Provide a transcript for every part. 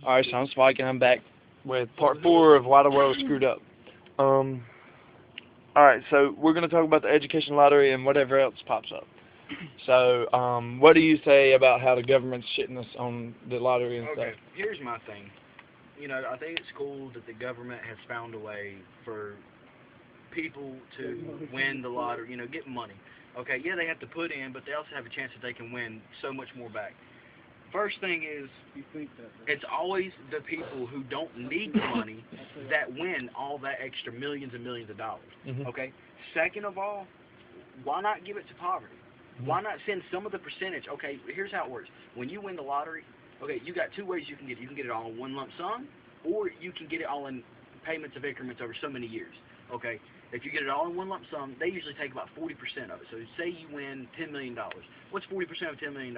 Alright, so I'm Spike and I'm back with part 4 of Why the World Screwed Up. Alright, so we're going to talk about the education lottery and whatever else pops up. So, what do you say about how the government's shitting us on the lottery and Okay, stuff? here's my thing. I think it's cool that the government has found a way for people to win the lottery, get money. Okay, yeah, they have to put in, but they also have a chance that they can win so much more back. First thing is, it's always the people who don't need the money that win all that extra millions and millions of dollars. Mhm. Okay? Second of all, why not give it to poverty? Why not send some of the percentage? Okay, here's how it works. When you win the lottery, okay, you got two ways you can get it. You can get it all in one lump sum, or you can get it all in payments of increments over so many years. Okay, if you get it all in one lump sum, they usually take about 40% of it. So say you win $10 million. What's 40% of $10 million?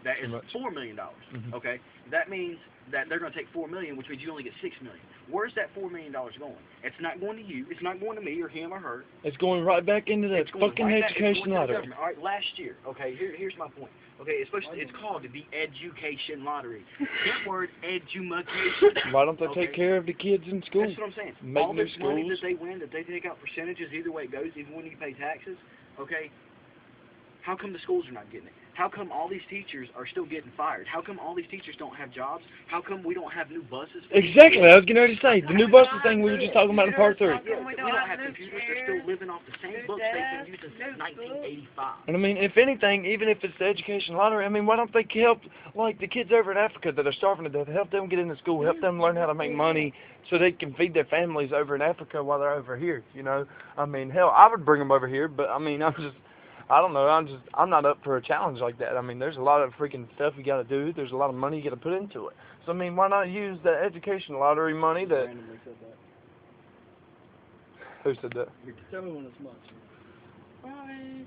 That is Too much. $4 million. Mhm. Okay, that means that they're going to take $4 million, which means you only get $6 million. Where's that $4 million going? It's not going to you. It's not going to me or him or her. It's going right back into the It's going fucking right back, it's education going to the lottery. government. All right, last year. Okay, here's my point. Okay, it's called the education lottery. That word, education. Why don't they Okay. take care of the kids in school? That's what I'm saying. Make All new this money schools. that they win, that they take out percentages, either way it goes, even when you pay taxes. Okay, how come the schools are not getting it? How come all these teachers are still getting fired? How come all these teachers don't have jobs? How come we don't have new buses? Exactly, I was getting ready to say. The new buses thing we were just talking about in part 3. Yeah, we don't have computers. They're still living off the same books they've been using since 1985. And I mean, if anything, even if it's the education lottery, I mean, why don't they help, like, the kids over in Africa that are starving to death, help them get into school, help them learn how to make money so they can feed their families over in Africa while they're over here, you know? I mean, hell, I would bring them over here, but, I mean, I don't know, I'm not up for a challenge like that. I mean, there's a lot of freaking stuff you gotta do, there's a lot of money you gotta put into it. So, I mean, why not use the education lottery money that... Randomly said that. Who said that? Tell me when it's much. Alright.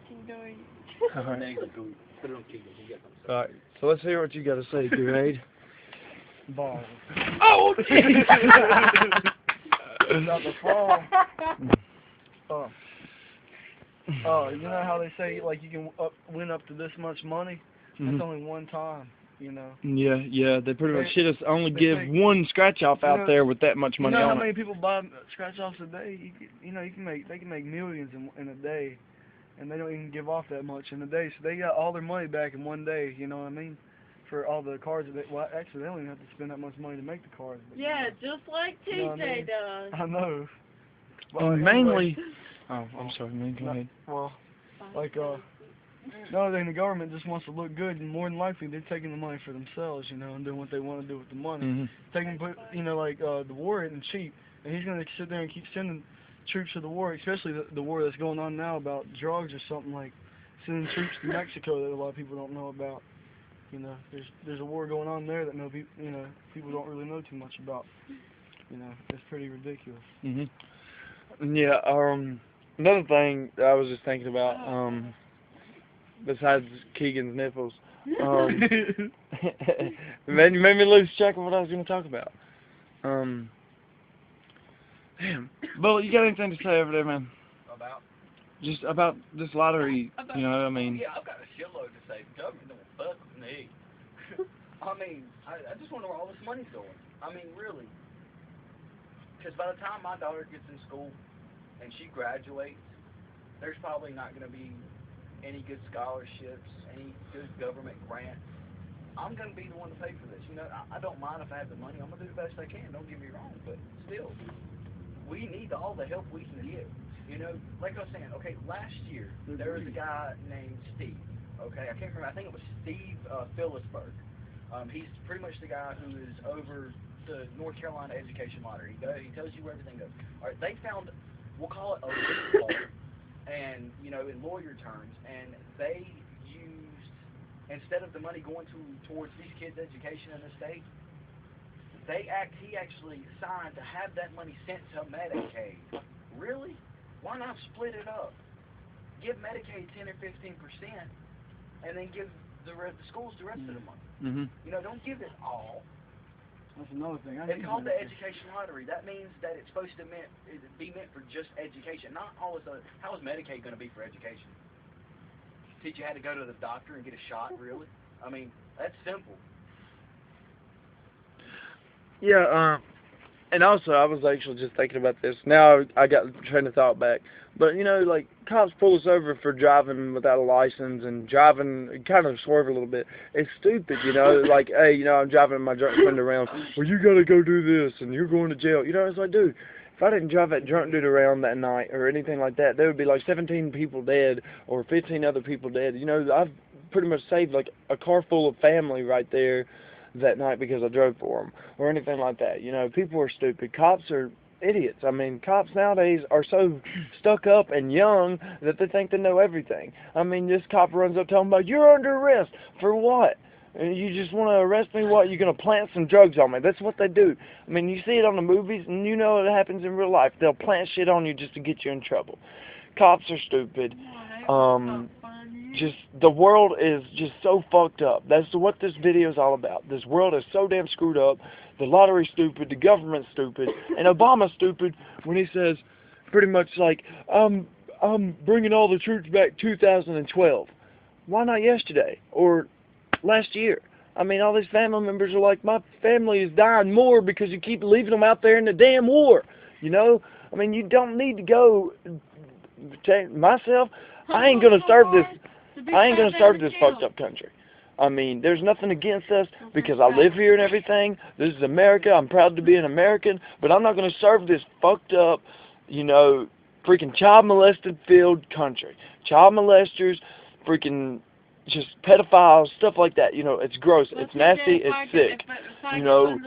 Put it on Kegel. You get them. Alright, so let's hear what you gotta say, Grade. Balls. Oh! Not the fall. You know how they say, like, you can win up to this much money? That's Mhm. only one time, you know. Yeah, they pretty much shit us. Only they give take- one scratch off you out know- there with that much You money know how on many it. people buy scratch offs a day? They can make millions in a day, and they don't even give off that much in a day. So they got all their money back in one day. You know what I mean? For all the cards that actually they don't even have to spend that much money to make the cards. But, Yeah, just like You know what I TJ mean? does. I know. But And anyway, mainly, oh, I'm sorry, man. Go ahead. well, like another thing, the government just wants to look good, and more than likely they're taking the money for themselves, you know, and doing what they want to do with the money. Mhm. Taking, the war isn't cheap, and he's gonna sit there and keep sending troops to the war, especially the war that's going on now about drugs or something, like sending troops to Mexico that a lot of people don't know about. You know, there's a war going on there that people don't really know too much about. You know, it's pretty ridiculous. Mhm. Yeah. Another thing that I was just thinking about, besides Keegan's nipples, it made me lose track of what I was going to talk about. Damn. Well, you got anything to say over there, man? About? Just about this lottery, you know, I mean... Yeah, I've got a shitload to say. The government don't fuck with me. I just wonder where all this money's going. I mean, really. Because by the time my daughter gets in school and she graduates, there's probably not going to be any good scholarships, any good government grants. I'm going to be the one to pay for this. I don't mind if I have the money. I'm going to do the best I can. Don't get me wrong. But still, we need all the help we can get. Like I was saying, okay, last year, there was a guy named Steve. Okay, I can't remember. I think it was Steve Phillipsburg. He's pretty much the guy who is over the North Carolina Education Lottery. He tells you where everything goes. All right, they found, we'll call it a loophole, and in lawyer terms, and they used, instead of the money going towards these kids' education in the state, he actually signed to have that money sent to Medicaid. Really? Why not split it up? Give Medicaid 10 or 15%, and then give the schools the rest of the money. Mm-hmm. Don't give it all. That's another thing. It's called the education lottery. That means that it's supposed to be meant for just education, not all this other. How is Medicaid going to be for education? Teach you how to go to the doctor and get a shot, really? I mean, that's simple. Yeah, and also I was actually just thinking about this. Now I got the train of thought back. But you know, like cops pull us over for driving without a license and driving kind of swerve a little bit. It's stupid, you know. Like, hey, you know, I'm driving my drunk friend around. Well, you gotta go do this, and you're going to jail. You know, it's like, dude, if I didn't drive that drunk dude around that night or anything like that, there would be like 17 people dead or 15 other people dead. You know, I've pretty much saved like a car full of family right there that night because I drove for them or anything like that. You know, people are stupid. Cops are idiots. I mean, cops nowadays are so stuck up and young that they think they know everything. I mean, this cop runs up telling me, you're under arrest. For what? And you just want to arrest me? What? You're going to plant some drugs on me. That's what they do. I mean, you see it on the movies, and you know it happens in real life. They'll plant shit on you just to get you in trouble. Cops are stupid. Just the world is just so fucked up. That's what this video is all about. This world is so damn screwed up. The lottery's stupid, the government's stupid, and Obama's stupid when he says pretty much like, I'm bringing all the troops back 2012. Why not yesterday or last year? I mean, all these family members are like, my family is dying more because you keep leaving them out there in the damn war. You know? I mean, you don't need to go. Myself, I ain't gonna serve this. I ain't gonna serve this fucked up country. I mean, there's nothing against us because I live here and everything. This is America. I'm proud to be an American, but I'm not gonna serve this fucked up, you know, freaking child molested filled country. Child molesters, freaking just pedophiles, stuff like that. You know, it's gross. It's nasty. It's sick. You know,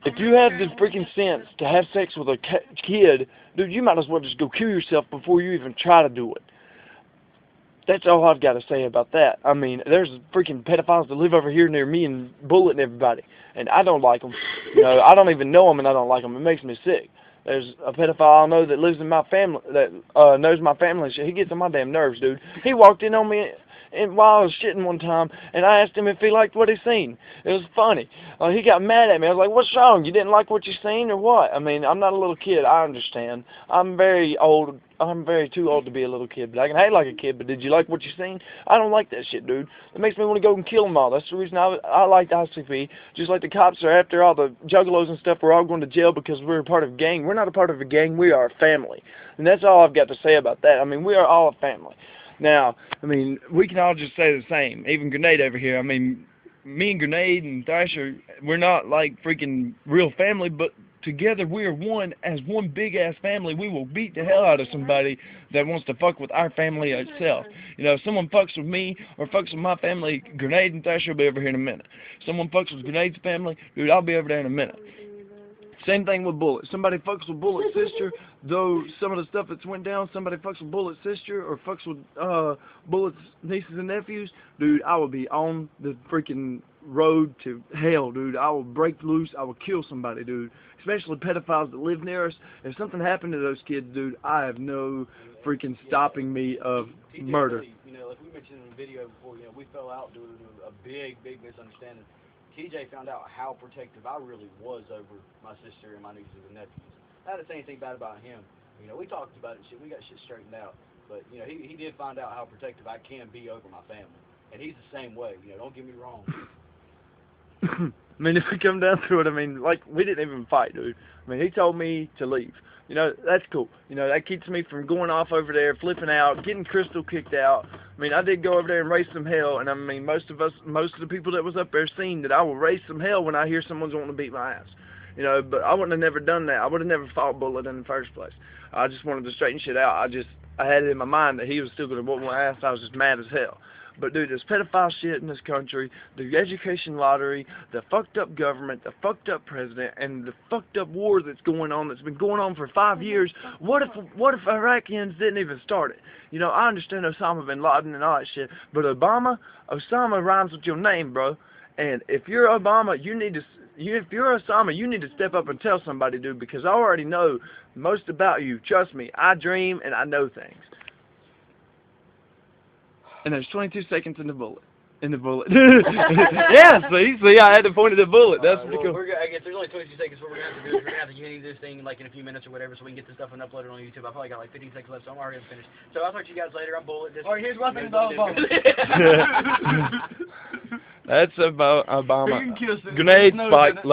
if you have the freaking sense to have sex with a kid, dude, you might as well just go kill yourself before you even try to do it. That's all I've got to say about that. I mean, there's freaking pedophiles that live over here near me and bulleting everybody, and I don't like them. You know, I don't even know them, and I don't like them. It makes me sick. There's a pedophile I know that lives in my family, that knows my family and shit. He gets on my damn nerves, dude. He walked in on me while I was shitting one time, and I asked him if he liked what he seen. It was funny. He got mad at me. I was like, what's wrong? You didn't like what you seen or what? I mean, I'm not a little kid. I understand. I'm very old. I'm very too old to be a little kid, but I can hate like a kid. But did you like what you seen? I don't like that shit, dude. It makes me want to go and kill them all. That's the reason I like the ICP. Just like the cops are after all the juggalos and stuff. We're all going to jail because we're a part of a gang. We're not a part of a gang. We are a family. And that's all I've got to say about that. I mean, we are all a family. Now, I mean, we can all just say the same. Even Grenade over here. I mean, me and Grenade and Thrasher, we're not like freaking real family, but together we are one. As one big-ass family, we will beat the hell out of somebody that wants to fuck with our family itself. You know, if someone fucks with me or fucks with my family, Grenade and Thrasher will be over here in a minute. Someone fucks with Grenade's family, dude, I'll be over there in a minute. Same thing with Bullet. Somebody fucks with Bullet's sister, though some of the stuff that's went down, somebody fucks with Bullet's sister or fucks with Bullet's nieces and nephews, dude, I will be on the freaking road to hell, dude. I will break loose. I will kill somebody, dude. Especially pedophiles that live near us. If something happened to those kids, dude, I have no freaking stopping me of murder. You know, like we mentioned in the video before, you know, we fell out due to a big misunderstanding. TJ found out how protective I really was over my sister and my nieces and nephews. Not to say anything bad about him. You know, we talked about it and shit. We got shit straightened out. But, you know, he did find out how protective I can be over my family. And he's the same way. You know, don't get me wrong. I mean, if we come down to it, I mean, like, we didn't even fight, dude. I mean, he told me to leave. You know, that's cool. You know, that keeps me from going off over there, flipping out, getting Crystal kicked out. I mean, I did go over there and raise some hell, and I mean, most of the people that was up there seen that I will raise some hell when I hear someone's wanting to beat my ass. You know, but I wouldn't have never done that. I would have never fought Bullet in the first place. I just wanted to straighten shit out. I had it in my mind that he was still going to whoop my ass. I was just mad as hell. But, dude, there's pedophile shit in this country, the education lottery, the fucked up government, the fucked up president, and the fucked up war that's going on, that's been going on for 5 years. What if Iraqis didn't even start it? You know, I understand Osama bin Laden and all that shit, but Osama rhymes with your name, bro. And if you're Obama, if you're Osama, you need to step up and tell somebody, dude, because I already know most about you. Trust me, I dream and I know things. And there's 22 seconds in the bullet. Yeah, see, I had to point at the bullet. That's pretty cool. I guess there's only 22 seconds. What we're going to have to do is we're going to have to get this thing like in a few minutes or whatever, so we can get this stuff and upload it on YouTube. I probably got like 15 seconds left, so I'm already finished. So I'll talk to you guys later. I'm Bullet. Alright, here's one thing about Obama. That's about Obama. Grenade spike later.